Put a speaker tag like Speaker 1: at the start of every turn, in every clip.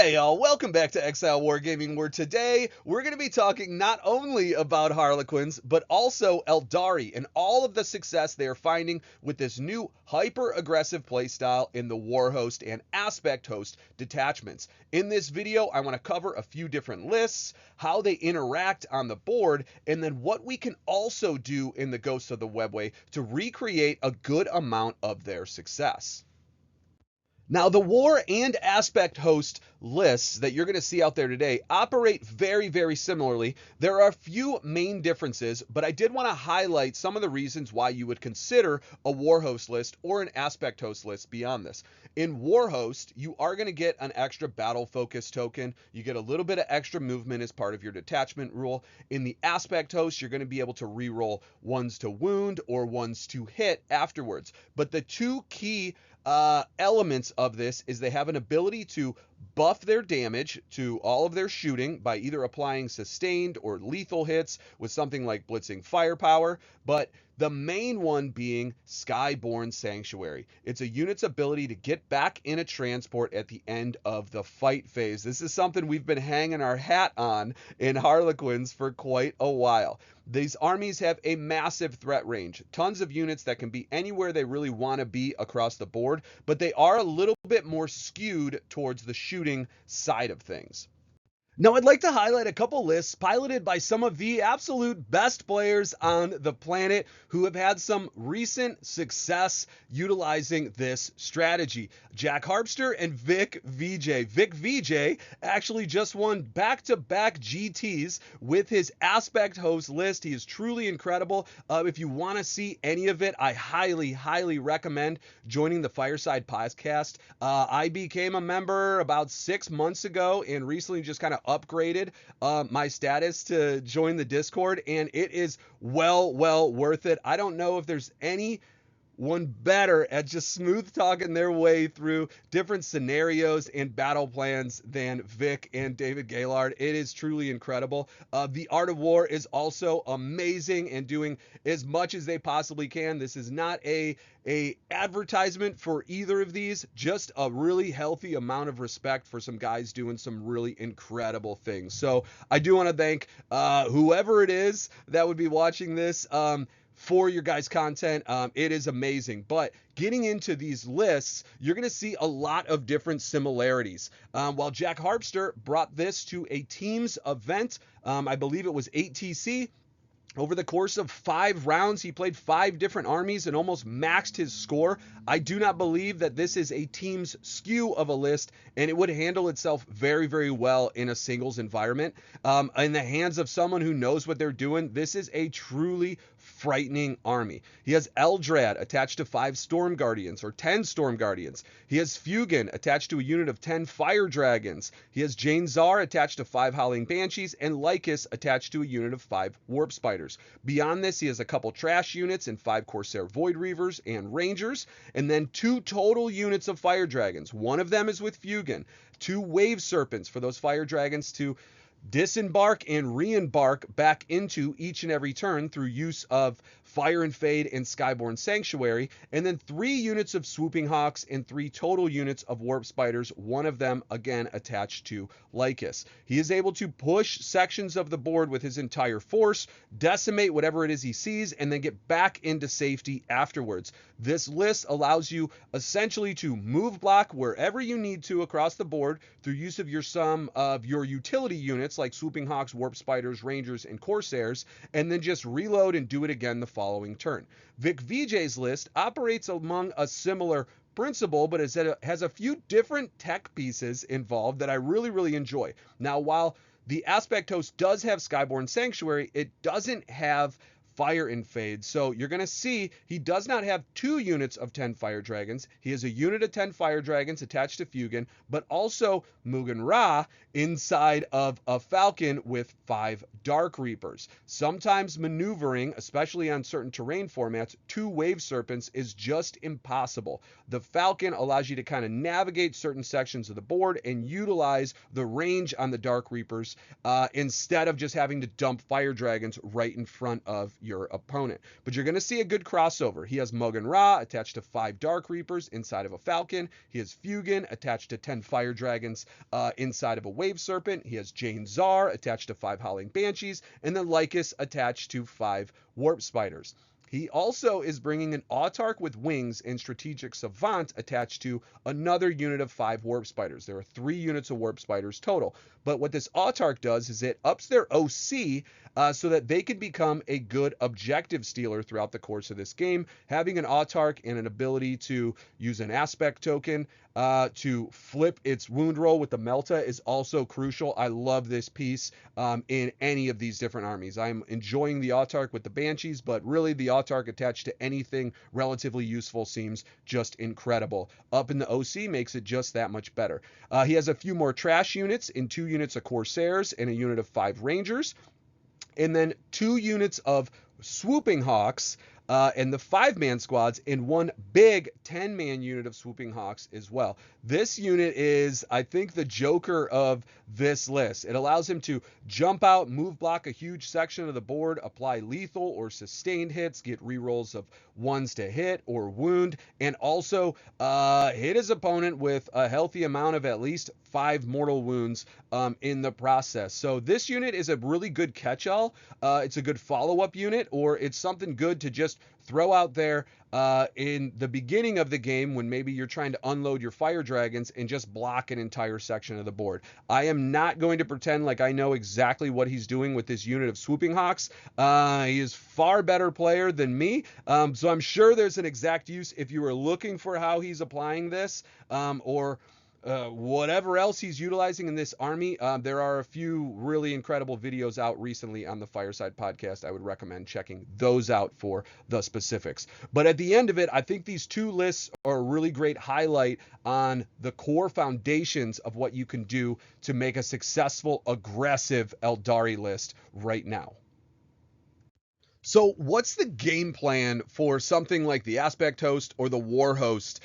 Speaker 1: Hey y'all, welcome back to Exile Wargaming, where today we're going to be talking not only about Harlequins, but also Aeldari and all of the success they are finding with this new hyper-aggressive playstyle in the Warhost and Aspect Host detachments. In this video, I want to cover a few different lists, how they interact on the board, and then what we can also do in the Ghosts of the Webway to recreate a good amount of their success. Now, the War and Aspect Host lists that you're going to see out there today operate very, very similarly. There are a few main differences, but I did want to highlight some of the reasons why you would consider a Warhost list or an Aspect Host list beyond this. In Warhost, you are going to get an extra battle focus token. You get a little bit of extra movement as part of your detachment rule. In the Aspect Host, you're going to be able to reroll ones to wound or ones to hit afterwards. But the two key elements of this is they have an ability to buff their damage to all of their shooting by either applying sustained or lethal hits with something like blitzing firepower, but the main one being Skyborn Sanctuary. It's a unit's ability to get back in a transport at the end of the fight phase. This is something we've been hanging our hat on in Harlequins for quite a while. These armies have a massive threat range, tons of units that can be anywhere they really want to be across the board, but they are a little bit more skewed towards the shooting side of things. Now, I'd like to highlight a couple lists piloted by some of the absolute best players on the planet who have had some recent success utilizing this strategy. Jack Harpster and Vic VJ. Vic VJ actually just won back-to-back GTs with his Aspect Host list. He is truly incredible. If you want to see any of it, I highly, highly recommend joining the Fireside Podcast. I became a member about 6 months ago and recently just kind of upgraded my status to join the Discord, and it is well worth it. I don't know if there's anyone better at just smooth talking their way through different scenarios and battle plans than Vic and David Gaylord. It is truly incredible. The Art of War is also amazing and doing as much as they possibly can. This is not a advertisement for either of these, just a really healthy amount of respect for some guys doing some really incredible things. So I do want to thank whoever it is that would be watching this for your guys' content. It is amazing. But getting into these lists, you're going to see a lot of different similarities. While Jack Harpster brought this to a team's event, I believe it was 8TC, over the course of 5 rounds, he played 5 different armies and almost maxed his score. I do not believe that this is a team's skew of a list, and it would handle itself very, very well in a singles environment. In the hands of someone who knows what they're doing, this is a truly frightening army. He has Eldrad attached to 5 Storm Guardians or 10 Storm Guardians. He has Fugan attached to a unit of 10 Fire Dragons. He has Jane Czar attached to 5 Howling Banshees and Lycus attached to a unit of 5 Warp Spiders. Beyond this, he has a couple trash units and 5 Corsair Void Reavers and Rangers, and then 2 total units of Fire Dragons. One of them is with Fugan. 2 Wave Serpents for those Fire Dragons to disembark and re-embark back into each and every turn through use of Fire and Fade and Skyborn Sanctuary, and then 3 units of Swooping Hawks and 3 total units of Warp Spiders, one of them again attached to Lycus. He is able to push sections of the board with his entire force, decimate whatever it is he sees, and then get back into safety afterwards. This list allows you essentially to move block wherever you need to across the board through use of some of your utility units like Swooping Hawks, Warp Spiders, Rangers, and Corsairs, and then just reload and do it again the following turn. Vic VJ's list operates among a similar principle, but has a few different tech pieces involved that I really enjoy. Now, while the Aspect Host does have Skyborn Sanctuary, it doesn't have Fire and Fade. So you're going to see he does not have 2 units of 10 Fire Dragons. He has a unit of 10 Fire Dragons attached to Fugan, but also Mugen Ra inside of a Falcon with 5 Dark Reapers. Sometimes maneuvering, especially on certain terrain formats, 2 Wave Serpents is just impossible. The Falcon allows you to kind of navigate certain sections of the board and utilize the range on the Dark Reapers instead of just having to dump Fire Dragons right in front of your opponent. But you're going to see a good crossover. He has Mogan Ra attached to 5 Dark Reapers inside of a Falcon. He has Fugan attached to 10 Fire Dragons inside of a Wave Serpent. He has Jane Czar attached to 5 Howling Banshees, and then Lycus attached to 5 Warp Spiders. He also is bringing an Autarch with Wings and Strategic Savant attached to another unit of 5 Warp Spiders. There are 3 units of Warp Spiders total. But what this Autarch does is it ups their OC so that they can become a good objective stealer throughout the course of this game. Having an Autarch and an ability to use an aspect token to flip its wound roll with the Melta is also crucial. I love this piece in any of these different armies. I'm enjoying the Autarch with the Banshees, but really the Autarch attached to anything relatively useful seems just incredible. Up in the OC makes it just that much better. He has a few more trash units in 2 units of Corsairs and a unit of 5 Rangers, and then 2 units of Swooping Hawks and the 5-man squads in 1 big 10-man unit of Swooping Hawks as well. This unit is, I think, the joker of this list. It allows him to jump out, move block a huge section of the board, apply lethal or sustained hits, get rerolls of 1s to hit or wound, and also hit his opponent with a healthy amount of at least 5 mortal wounds in the process. So this unit is a really good catch-all. It's a good follow-up unit, or it's something good to just throw out there in the beginning of the game when maybe you're trying to unload your fire dragons and just block an entire section of the board. I am not going to pretend like I know exactly what he's doing with this unit of Swooping Hawks. He is far better player than me, so I'm sure there's an exact use if you are looking for how he's applying this, or whatever else he's utilizing in this army. There are a few really incredible videos out recently on the Fireside Podcast. I would recommend checking those out for the specifics. But at the end of it, I think these 2 lists are a really great highlight on the core foundations of what you can do to make a successful, aggressive Aeldari list right now. So what's the game plan for something like the Aspect Host or the Warhost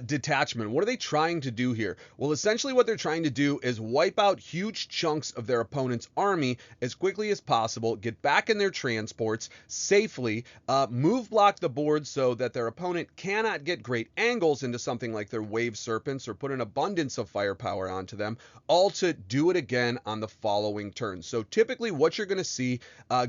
Speaker 1: detachment? What are they trying to do here? Well, essentially what they're trying to do is wipe out huge chunks of their opponent's army as quickly as possible, get back in their transports safely, move block the board so that their opponent cannot get great angles into something like their Wave Serpents or put an abundance of firepower onto them, all to do it again on the following turn. So typically what you're going to see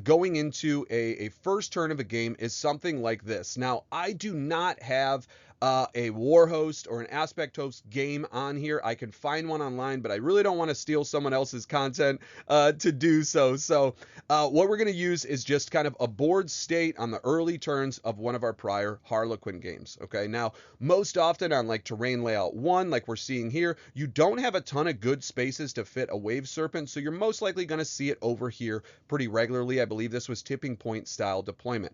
Speaker 1: going into a first turn of a game is something like this. Now, I do not have a Warhost or an Aspect Host game on here. I can find one online, but I really don't want to steal someone else's content to do so. So what we're going to use is just kind of a board state on the early turns of one of our prior Harlequin games. Okay, now most often on like terrain layout 1, like we're seeing here, you don't have a ton of good spaces to fit a Wave Serpent, so you're most likely going to see it over here pretty regularly. I believe this was tipping point style deployment.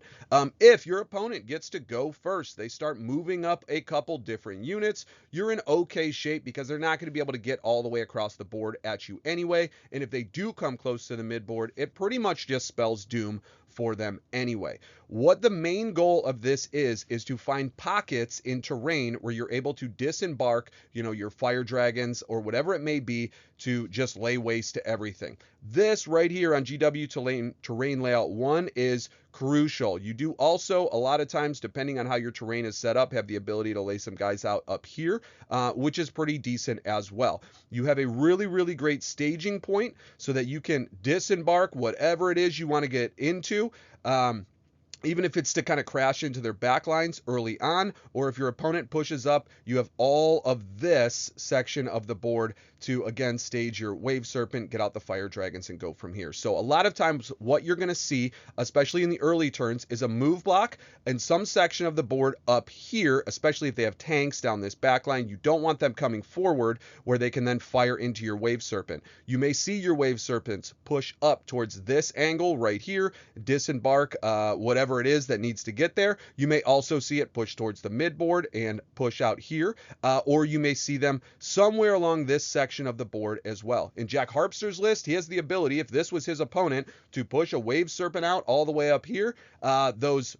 Speaker 1: If your opponent gets to go first, they start moving up a couple different units, you're in okay shape because they're not going to be able to get all the way across the board at you anyway. And if they do come close to the mid board, it pretty much just spells doom for them anyway. What the main goal of this is to find pockets in terrain where you're able to disembark, your fire dragons or whatever it may be, to just lay waste to everything. This right here on GW terrain layout 1 is crucial. You do also, a lot of times, depending on how your terrain is set up, have the ability to lay some guys out up here, which is pretty decent as well. You have a really, really great staging point so that you can disembark whatever it is you want to get into. Even if it's to kind of crash into their backlines early on, or if your opponent pushes up, you have all of this section of the board to, again, stage your Wave Serpent, get out the Fire Dragons, and go from here. So a lot of times what you're going to see, especially in the early turns, is a move block and some section of the board up here, especially if they have tanks down this backline. You don't want them coming forward where they can then fire into your Wave Serpent. You may see your Wave Serpents push up towards this angle right here, disembark whatever it is that needs to get there. You may also see it push towards the mid board and push out here, or you may see them somewhere along this section of the board as well. In Jack Harpster's list, he has the ability, if this was his opponent, to push a Wave Serpent out all the way up here. Those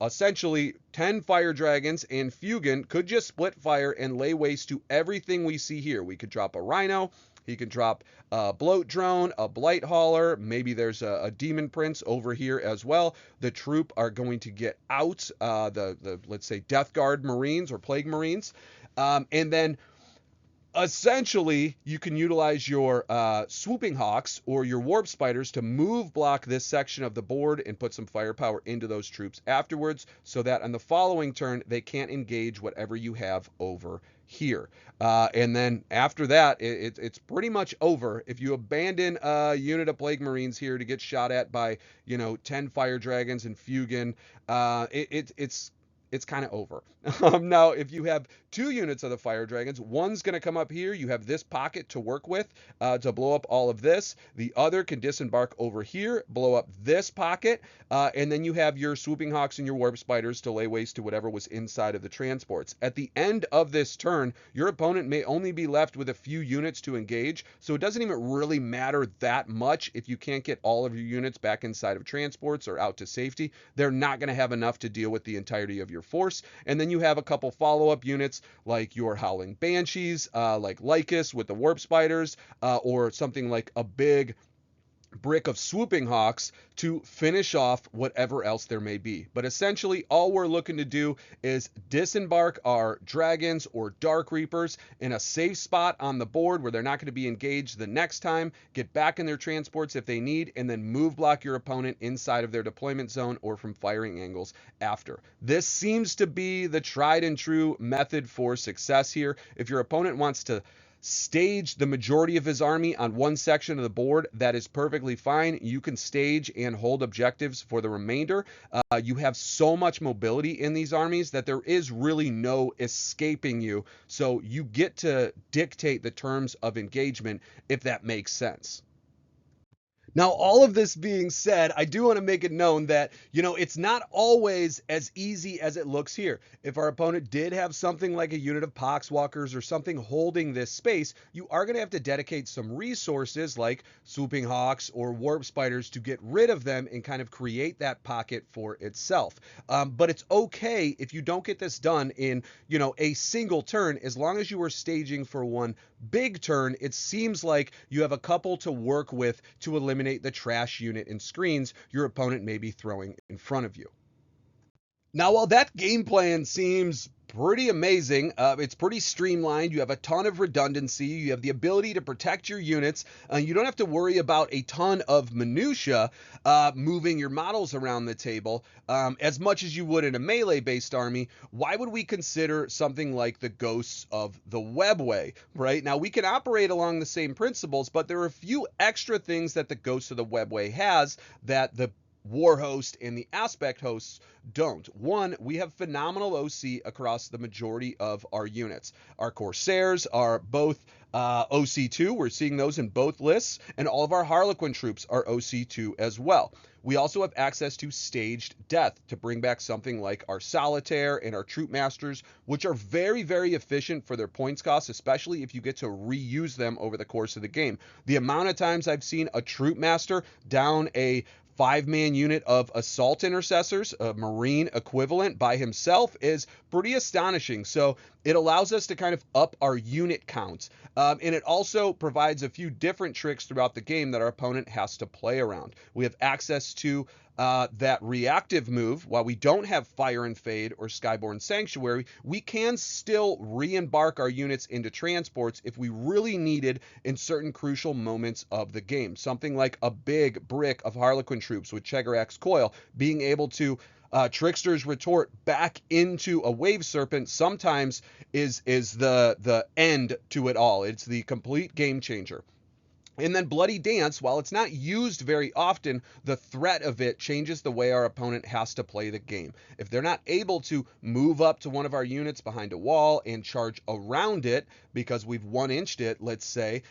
Speaker 1: essentially 10 fire dragons and Fugan could just split fire and lay waste to everything we see here. We could drop a Rhino, He can drop a bloat drone, a blight hauler. Maybe there's a demon prince over here as well. The troop are going to get out the let's say Death Guard Marines or Plague Marines, and then essentially, you can utilize your swooping hawks or your warp spiders to move block this section of the board and put some firepower into those troops afterwards, so that on the following turn they can't engage whatever you have over here. And then after that, it's pretty much over. If you abandon a unit of Plague Marines here to get shot at by 10 Fire Dragons and Fugin, it's kind of over. Now, if you have 2 units of the Fire Dragons, one's going to come up here. You have this pocket to work with to blow up all of this. The other can disembark over here, blow up this pocket, and then you have your Swooping Hawks and your Warp Spiders to lay waste to whatever was inside of the transports. At the end of this turn, your opponent may only be left with a few units to engage, so it doesn't even really matter that much if you can't get all of your units back inside of transports or out to safety. They're not going to have enough to deal with the entirety of your force. And then you have a couple follow-up units like your Howling Banshees, like Lycus with the Warp Spiders, or something like a big brick of Swooping Hawks to finish off whatever else there may be. But essentially, all we're looking to do is disembark our dragons or Dark Reapers in a safe spot on the board where they're not going to be engaged the next time, get back in their transports if they need, and then move block your opponent inside of their deployment zone or from firing angles after. This seems to be the tried and true method for success here. If your opponent wants to stage the majority of his army on one section of the board, that is perfectly fine. You can stage and hold objectives for the remainder. You have so much mobility in these armies that there is really no escaping you. So you get to dictate the terms of engagement, if that makes sense. Now, all of this being said, I do want to make it known that, it's not always as easy as it looks here. If our opponent did have something like a unit of Poxwalkers or something holding this space, you are going to have to dedicate some resources like Swooping Hawks or Warp Spiders to get rid of them and kind of create that pocket for itself. But it's okay if you don't get this done in, a single turn, as long as you are staging for one big turn. It seems like you have a couple to work with to eliminate the trash unit and screens your opponent may be throwing in front of you. Now, while that game plan seems pretty amazing, it's pretty streamlined. You have a ton of redundancy. You have the ability to protect your units. You don't have to worry about a ton of minutia moving your models around the table as much as you would in a melee-based army. Why would we consider something like the Ghosts of the Webway, right? Now, we can operate along the same principles, but there are a few extra things that the Ghosts of the Webway has that the Warhost and the Aspect hosts don't. One, we have phenomenal OC across the majority of our units. Our Corsairs are both OC2. We're seeing those in both lists, and all of our Harlequin troops are OC2 as well. We also have access to staged death to bring back something like our Solitaire and our Troop Masters, which are very, very efficient for their points cost, especially if you get to reuse them over the course of the game. The amount of times I've seen a Troop Master down a 5-man unit of assault intercessors, a Marine equivalent by himself, is pretty astonishing. So it allows us to kind of up our unit count. And it also provides a few different tricks throughout the game that our opponent has to play around. We have access to that reactive move. While we don't have Fire and Fade or Skyborn Sanctuary, we can still re-embark our units into transports if we really needed in certain crucial moments of the game. Something like a big brick of Harlequin troops with Chegarak's Coil, being able to Trickster's Retort back into a Wave Serpent sometimes is the end to it all. It's the complete game changer. And then Bloody Dance, while it's not used very often, the threat of it changes the way our opponent has to play the game. If they're not able to move up to one of our units behind a wall and charge around it because we've 1-inched it, let's say,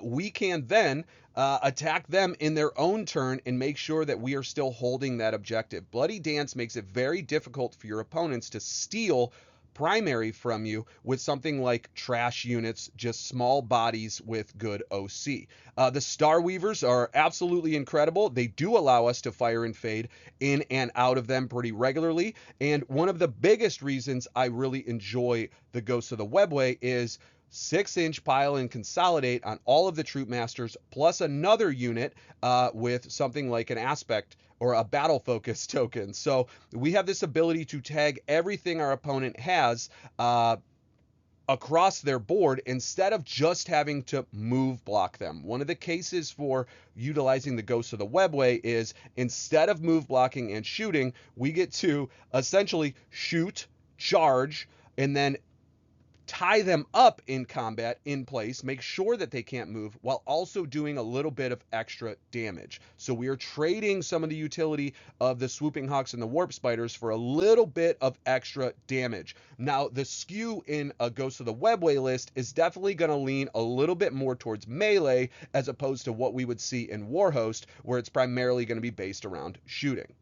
Speaker 1: we can then attack them in their own turn and make sure that we are still holding that objective. Bloody Dance makes it very difficult for your opponents to steal primary from you with something like trash units, just small bodies with good OC. The Star Weavers are absolutely incredible. They do allow us to Fire and Fade in and out of them pretty regularly. And one of the biggest reasons I really enjoy the Ghosts of the Webway is 6-inch pile and consolidate on all of the troop masters, plus another unit with something like an aspect or a battle focus token. So we have this ability to tag everything our opponent has across their board instead of just having to move block them. One of the cases for utilizing the Ghost of the Webway is instead of move blocking and shooting, we get to essentially shoot, charge, and then tie them up in combat in place, make sure that they can't move while also doing a little bit of extra damage. So we are trading some of the utility of the Swooping Hawks and the Warp Spiders for a little bit of extra damage. Now, the skew in a Ghost of the Webway list is definitely going to lean a little bit more towards melee as opposed to what we would see in Warhost, where it's primarily going to be based around shooting.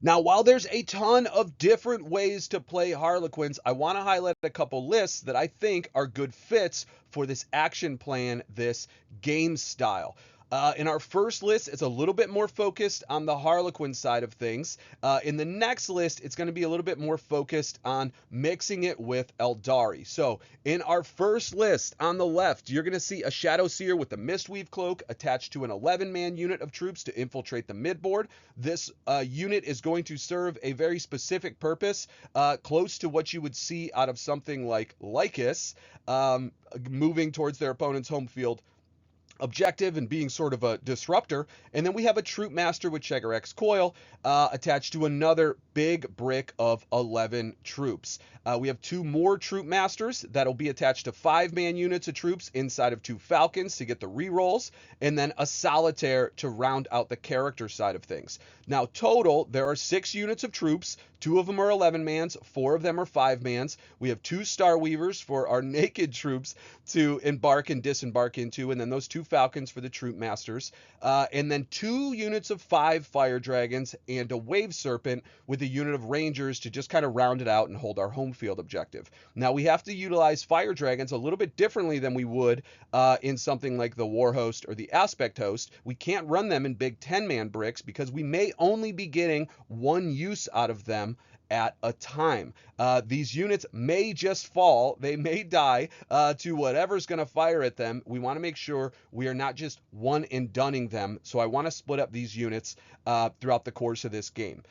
Speaker 1: Now, while there's a ton of different ways to play Harlequins, I want to highlight a couple lists that I think are good fits for this action plan, this game style. In our first list, it's a little bit more focused on the Harlequin side of things. In the next list, it's going to be a little bit more focused on mixing it with Aeldari. So in our first list on the left, you're going to see a Shadow Seer with the Mistweave Cloak attached to an 11-man unit of troops to infiltrate the midboard. This unit is going to serve a very specific purpose, close to what you would see out of something like Lycus, moving towards their opponent's home field objective and being sort of a disruptor. And then we have a Troop Master with Checker X Coil attached to another big brick of 11 troops. We have 2 more Troop Masters that'll be attached to 5-man units of troops inside of 2 Falcons to get the rerolls, and then a Solitaire to round out the character side of things. Now, total, there are 6 units of troops. 2 of them are 11-mans, 4 of them are 5-mans. We have 2 Star Weavers for our naked troops to embark and disembark into, and then those 2 Falcons for the Troop Masters. And then 2 units of 5 Fire Dragons and a Wave Serpent with a unit of Rangers to just kind of round it out and hold our home field objective. Now, we have to utilize Fire Dragons a little bit differently than we would in something like the Warhost or the Aspect Host. We can't run them in big 10-man bricks because we may only be getting 1 use out of them at a time. These units may just fall, they may die to whatever's going to fire at them. We want to make sure we are not just one and doneing them, so I want to split up these units throughout the course of this game.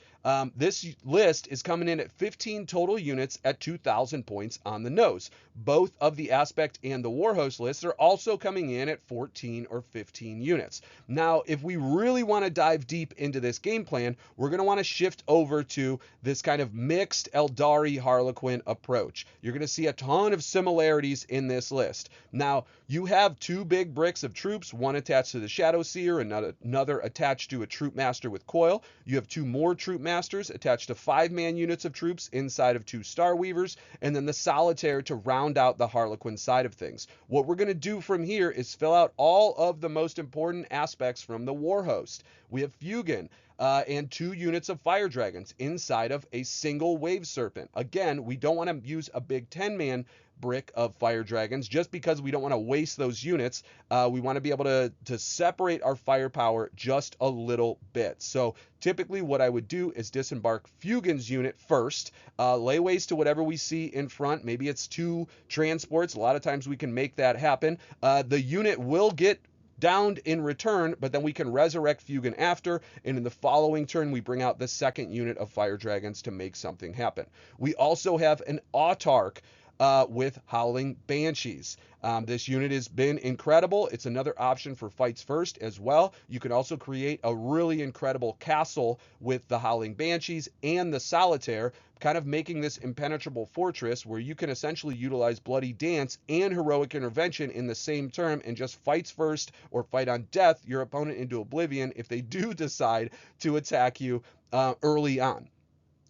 Speaker 1: This list is coming in at 15 total units at 2,000 points on the nose. Both of the Aspect and the Warhost lists are also coming in at 14 or 15 units. Now, if we really want to dive deep into this game plan, we're going to want to shift over to this kind of mixed Aeldari Harlequin approach. You're going to see a ton of similarities in this list. Now, you have 2 big bricks of troops, one attached to the Shadow Seer, another attached to a Troop Master with Coil. You have 2 more Troop Masters attached to 5-man units of troops inside of 2 Star Weavers, and then the Solitaire to round out the Harlequin side of things. What we're going to do from here is fill out all of the most important aspects from the Warhost. We have Fugan, and 2 units of Fire Dragons inside of a single Wave Serpent. Again, we don't want to use a big 10-man brick of Fire Dragons just because we don't want to waste those units. We want to be able to separate our firepower just a little bit. So typically what I would do is disembark Fugan's unit first, lay waste to whatever we see in front. Maybe it's 2 transports. A lot of times we can make that happen. The unit will get downed in return, but then we can resurrect Fugan after, and in the following turn we bring out the 2nd unit of Fire Dragons to make something happen. We also have an Autarch with Howling Banshees. This unit has been incredible. It's another option for fights first as well. You can also create a really incredible castle with the Howling Banshees and the Solitaire, kind of making this impenetrable fortress where you can essentially utilize Bloody Dance and Heroic Intervention in the same turn and just fights first or fight on death your opponent into oblivion if they do decide to attack you early on.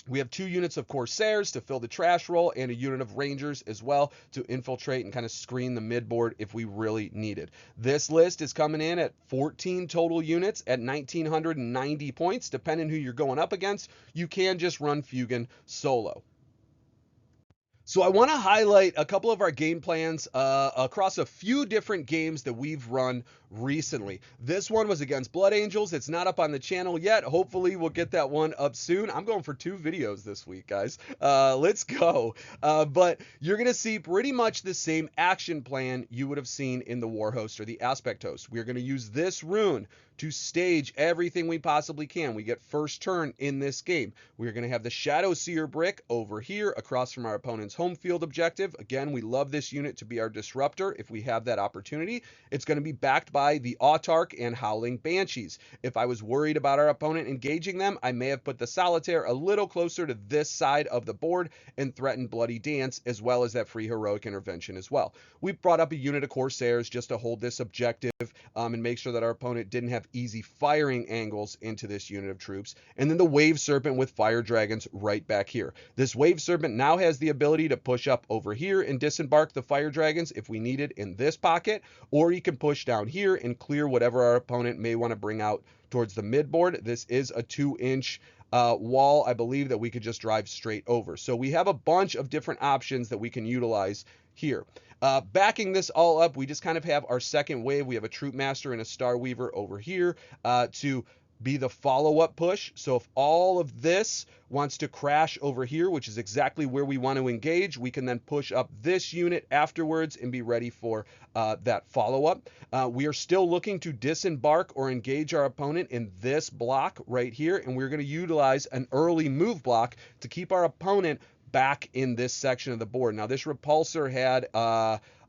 Speaker 1: We have 2 units of Corsairs to fill the trash roll and a unit of Rangers as well to infiltrate and kind of screen the midboard if we really need it. This list is coming in at 14 total units at 1,990 points. Depending who you're going up against, you can just run Fugan solo. So I want to highlight a couple of our game plans across a few different games that we've run recently. This one was against Blood Angels. It's not up on the channel yet. Hopefully we'll get that one up soon. I'm going for 2 videos this week, guys. Let's go. But you're going to see pretty much the same action plan you would have seen in the Warhost or the Aspect Host. We're going to use this rune to stage everything we possibly can. We get first turn in this game. We're going to have the Shadow Seer brick over here across from our opponent's home field objective. Again, we love this unit to be our disruptor if we have that opportunity. It's going to be backed by the Autarch and Howling Banshees. If I was worried about our opponent engaging them, I may have put the Solitaire a little closer to this side of the board and threatened Bloody Dance, as well as that free heroic intervention as well. We brought up a unit of Corsairs just to hold this objective and make sure that our opponent didn't have easy firing angles into this unit of troops. And then the Wave Serpent with Fire Dragons right back here. This Wave Serpent now has the ability to push up over here and disembark the Fire Dragons if we need it in this pocket, or he can push down here and clear whatever our opponent may want to bring out towards the midboard. This is a 2-inch wall, I believe, that we could just drive straight over. So we have a bunch of different options that we can utilize here. Backing this all up, we just kind of have our second wave. We have a Troop Master and a Star Weaver over here to be the follow-up push. So if all of this wants to crash over here, which is exactly where we want to engage, we can then push up this unit afterwards and be ready for that follow-up. We are still looking to disembark or engage our opponent in this block right here, and we're going to utilize an early move block to keep our opponent back in this section of the board. Now, this repulsor had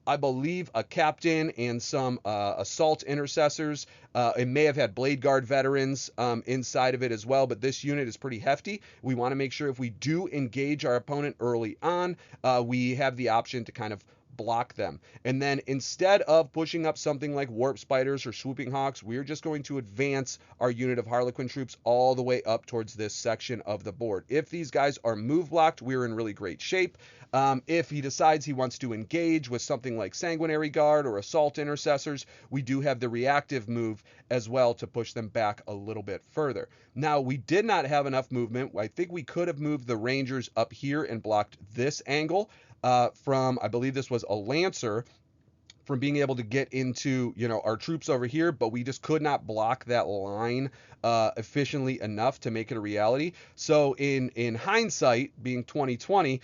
Speaker 1: I believe a captain and some assault intercessors. It may have had Blade Guard veterans inside of it as well, but this unit is pretty hefty. We want to make sure if we do engage our opponent early on, we have the option to kind of block them. And then instead of pushing up something like Warp Spiders or Swooping Hawks, we're just going to advance our unit of Harlequin troops all the way up towards this section of the board. If these guys are move blocked, we're in really great shape. If he decides he wants to engage with something like Sanguinary Guard or Assault Intercessors, we do have the reactive move as well to push them back a little bit further. Now, we did not have enough movement. I think we could have moved the Rangers up here and blocked this angle from, I believe this was a Lancer, from being able to get into, our troops over here, but we just could not block that line efficiently enough to make it a reality. So in hindsight, being 2020,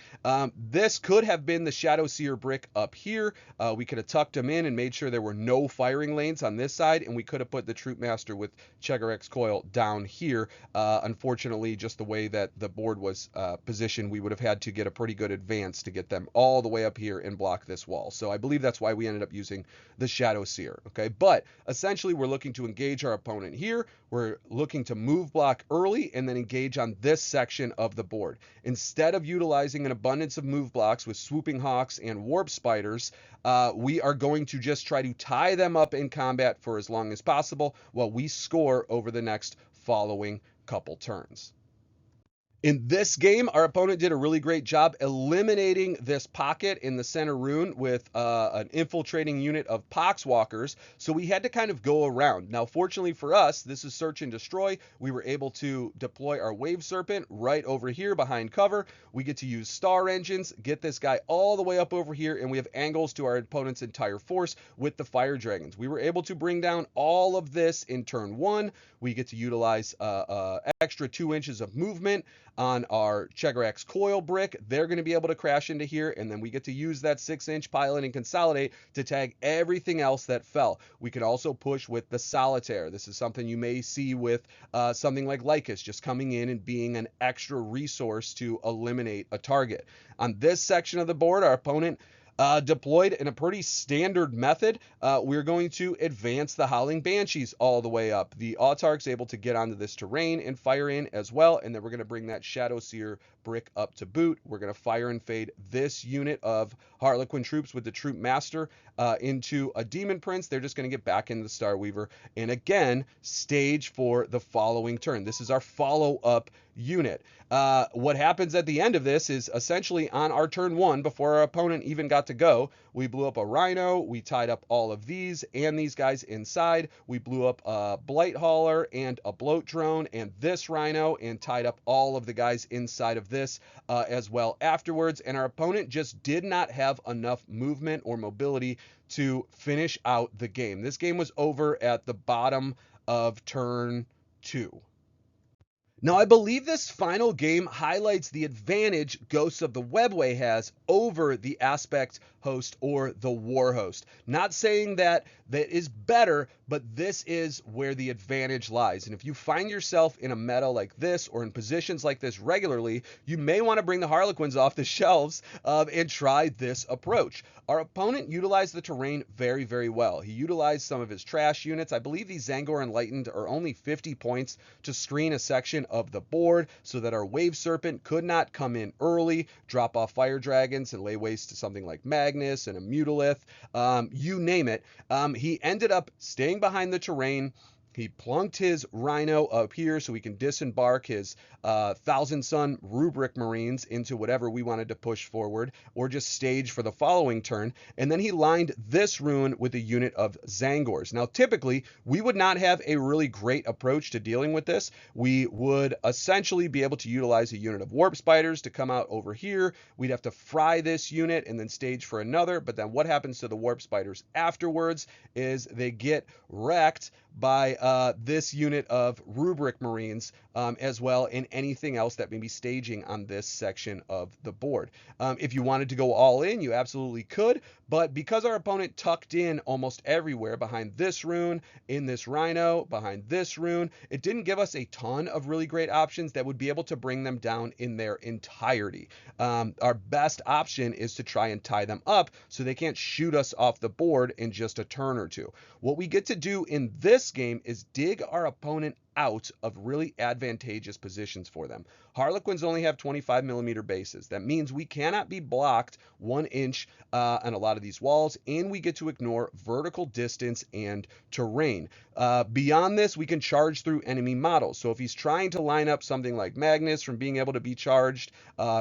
Speaker 1: this could have been the Shadow Seer brick up here. We could have tucked them in and made sure there were no firing lanes on this side, and we could have put the Troop Master with Chegarex Coil down here. Unfortunately, just the way that the board was positioned, we would have had to get a pretty good advance to get them all the way up here and block this wall. So I believe that's why we ended up using the Shadow Seer, okay? But essentially, we're looking to engage our opponent here. We're looking to move block early and then engage on this section of the board. Instead of utilizing an abundance of move blocks with Swooping Hawks and Warp Spiders, we are going to just try to tie them up in combat for as long as possible while we score over the next following couple turns. In this game, our opponent did a really great job eliminating this pocket in the center rune with an infiltrating unit of Poxwalkers, so we had to kind of go around. Now, fortunately for us, this is Search and Destroy. We were able to deploy our Wave Serpent right over here behind cover. We get to use Star Engines, get this guy all the way up over here, and we have angles to our opponent's entire force with the Fire Dragons. We were able to bring down all of this in turn 1. We get to utilize extra 2 inches of movement on our Chegarex Coil brick. They're going to be able to crash into here, and then we get to use that 6-inch pilot and consolidate to tag everything else that fell. We can also push with the Solitaire. This is something you may see with something like Lycus, just coming in and being an extra resource to eliminate a target. On this section of the board, our opponent deployed in a pretty standard method. We're going to advance the Howling Banshees all the way up. The Autarch's able to get onto this terrain and fire in as well, and then we're going to bring that Shadow Seer brick up to boot. We're going to fire and fade this unit of Harlequin troops with the Troop Master into a Demon Prince. They're just going to get back into the Star Weaver, and again, stage for the following turn. This is our follow-up unit. What happens at the end of this is essentially on our turn 1, before our opponent even got to go, we blew up a rhino, we tied up all of these and these guys inside, we blew up a blight hauler and a bloat drone and this rhino and tied up all of the guys inside of this as well afterwards, and our opponent just did not have enough movement or mobility to finish out the game. This game was over at the bottom of turn 2. Now, I believe this final game highlights the advantage Ghosts of the Webway has over the Aspect Host or the Warhost. Not saying that is better, but this is where the advantage lies. And if you find yourself in a meta like this or in positions like this regularly, you may want to bring the Harlequins off the shelves and try this approach. Our opponent utilized the terrain very, very well. He utilized some of his trash units. I believe these Zangor Enlightened are only 50 points to screen a section of the board so that our Wave Serpent could not come in early, drop off Fire Dragons, and lay waste to something like Magnus and a Mutalith, you name it. He ended up staying behind the terrain. He plunked his rhino up here so we can disembark his Thousand Sun Rubric Marines into whatever we wanted to push forward, or just stage for the following turn. And then he lined this rune with a unit of Zangors. Now, typically, we would not have a really great approach to dealing with this. We would essentially be able to utilize a unit of Warp Spiders to come out over here. We'd have to fry this unit and then stage for another. But then what happens to the Warp Spiders afterwards is they get wrecked by this unit of Rubric Marines as well, and anything else that may be staging on this section of the board. If you wanted to go all in, you absolutely could, but because our opponent tucked in almost everywhere behind this rune, in this rhino, behind this rune, it didn't give us a ton of really great options that would be able to bring them down in their entirety. Our best option is to try and tie them up so they can't shoot us off the board in just a turn or two. What we get to do in this game is dig our opponent out of really advantageous positions for them. Harlequins only have 25 millimeter bases. That means we cannot be blocked 1 inch on a lot of these walls, and we get to ignore vertical distance and terrain. Beyond this, we can charge through enemy models. So if he's trying to line up something like Magnus from being able to be charged,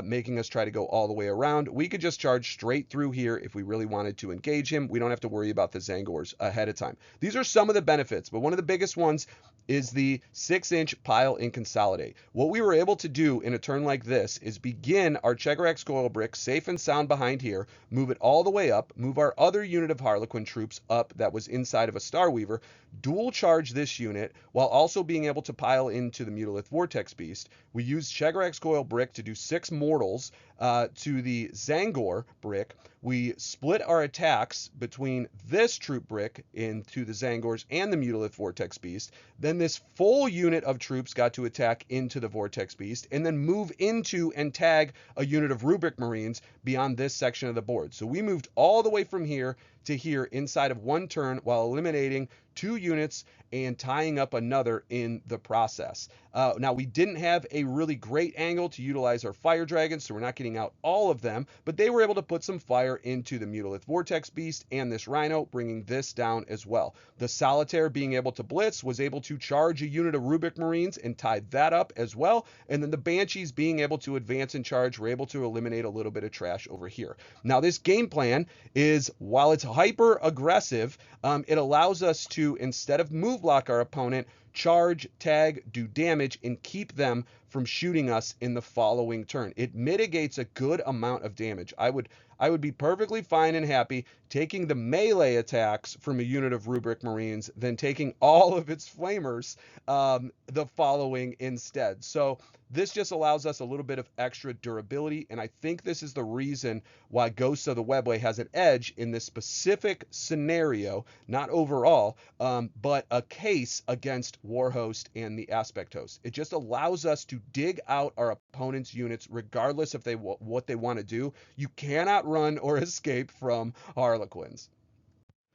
Speaker 1: making us try to go all the way around, we could just charge straight through here if we really wanted to engage him. We don't have to worry about the Zangors ahead of time. These are some of the benefits, but one of the biggest ones is the 6-inch pile and consolidate. What we were able to do in a turn like this is begin our Chegarax Goil Brick safe and sound behind here, move it all the way up, move our other unit of Harlequin troops up that was inside of a Star Weaver, dual charge this unit while also being able to pile into the Mutalith Vortex Beast. We used Chegarax Goil Brick to do 6 mortals to the Zangor Brick. We split our attacks between this troop brick into the Zangors and the Mutalith Vortex Beast. Then this full unit of troops got to attack into the Vortex Beast and then move into and tag a unit of Rubric Marines beyond this section of the board. So we moved all the way from here to here inside of 1 turn while eliminating 2 units and tying up another in the process. Now, we didn't have a really great angle to utilize our Fire Dragons, so we're not getting out all of them, but they were able to put some fire into the Mutalith Vortex Beast and this Rhino, bringing this down as well. The Solitaire, being able to blitz, was able to charge a unit of Rubric Marines and tie that up as well, and then the Banshees, being able to advance and charge, were able to eliminate a little bit of trash over here. Now, this game plan is, while it's hyper aggressive, it allows us to, instead of move block our opponent, charge, tag, do damage, and keep them from shooting us in the following turn. It mitigates a good amount of damage. I would be perfectly fine and happy taking the melee attacks from a unit of Rubric Marines than taking all of its flamers the following instead. So this just allows us a little bit of extra durability, and I think this is the reason why Ghosts of the Webway has an edge in this specific scenario, not overall, but a case against Warhost and the Aspect Host. It just allows us to dig out our opponent's units regardless of what they want to do. You cannot run or escape from Harlequins.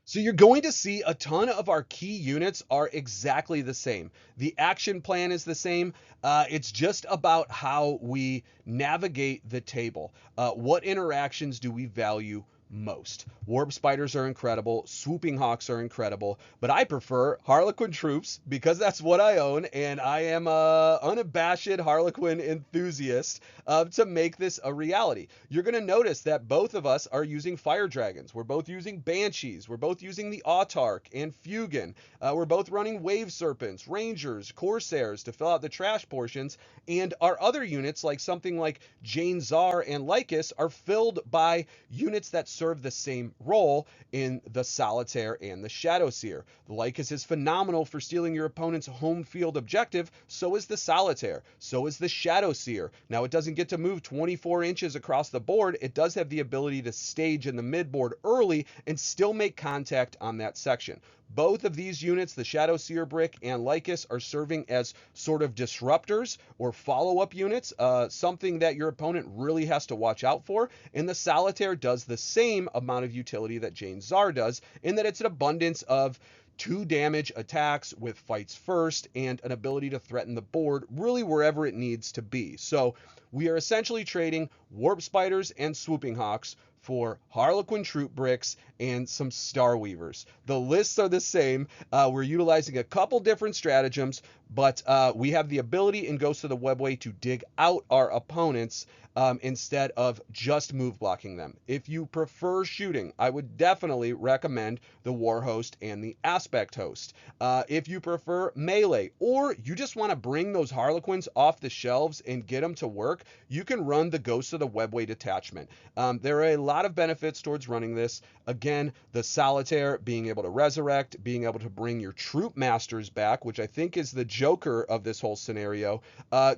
Speaker 1: So you're going to see a ton of our key units are exactly the same. The action plan is the same. It's just about how we navigate the table. What interactions do we value most. Warp spiders are incredible, swooping hawks are incredible, but I prefer Harlequin troops because that's what I own, and I am a unabashed Harlequin enthusiast to make this a reality. You're going to notice that both of us are using fire dragons. We're both using banshees. We're both using the autark and Fugan. We're both running wave serpents, rangers, corsairs to fill out the trash portions, and our other units, like something like Jane Czar and Lycus, are filled by units that serve the same role in the Solitaire and the Shadowseer. The Lycus is phenomenal for stealing your opponent's home field objective, so is the Solitaire, so is the Shadowseer. Now, it doesn't get to move 24 inches across the board. It does have the ability to stage in the midboard early and still make contact on that section. Both of these units, the Shadowseer Brick and Lycus, are serving as sort of disruptors or follow-up units, something that your opponent really has to watch out for. And the Solitaire does the same amount of utility that Jane Czar does, in that it's an abundance of 2 damage attacks with fights first and an ability to threaten the board really wherever it needs to be. So we are essentially trading Warp Spiders and Swooping Hawks for Harlequin Troop Bricks and some Star Weavers. The lists are the same. We're utilizing a couple different stratagems, but we have the ability in Ghosts of the Webway to dig out our opponents instead of just move blocking them. If you prefer shooting, I would definitely recommend the Warhost and the Aspect Host. If you prefer melee, or you just want to bring those Harlequins off the shelves and get them to work, you can run the Ghosts of the Webway detachment. There are a lot of benefits towards running this. Again, the Solitaire, being able to resurrect, being able to bring your troop masters back, which I think is the joker of this whole scenario,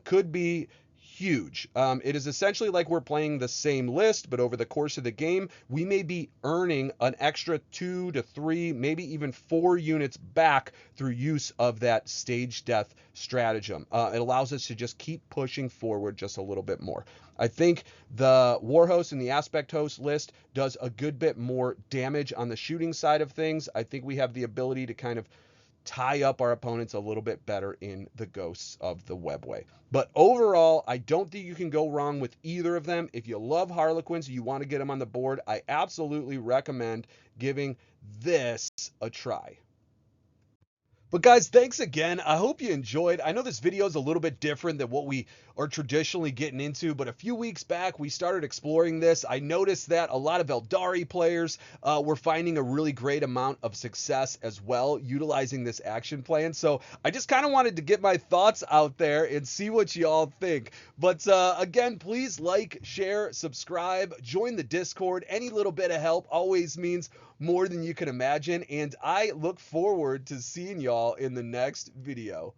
Speaker 1: could be huge. It is essentially like we're playing the same list, but over the course of the game, we may be earning an extra 2 to 3, maybe even 4 units back through use of that stage death stratagem. It allows us to just keep pushing forward just a little bit more. I think the Warhost and the Aspect Host list does a good bit more damage on the shooting side of things. I think we have the ability to kind of tie up our opponents a little bit better in the Ghosts of the Webway. But overall, I don't think you can go wrong with either of them. If you love Harlequins, you want to get them on the board, I absolutely recommend giving this a try. But guys, thanks again. I hope you enjoyed. I know this video is a little bit different than what we are traditionally getting into, but a few weeks back we started exploring this. I noticed that a lot of Aeldari players were finding a really great amount of success as well utilizing this action plan. So I just kind of wanted to get my thoughts out there and see what you all think. But again, please like, share, subscribe, join the Discord. Any little bit of help always means more than you can imagine, and I look forward to seeing y'all in the next video.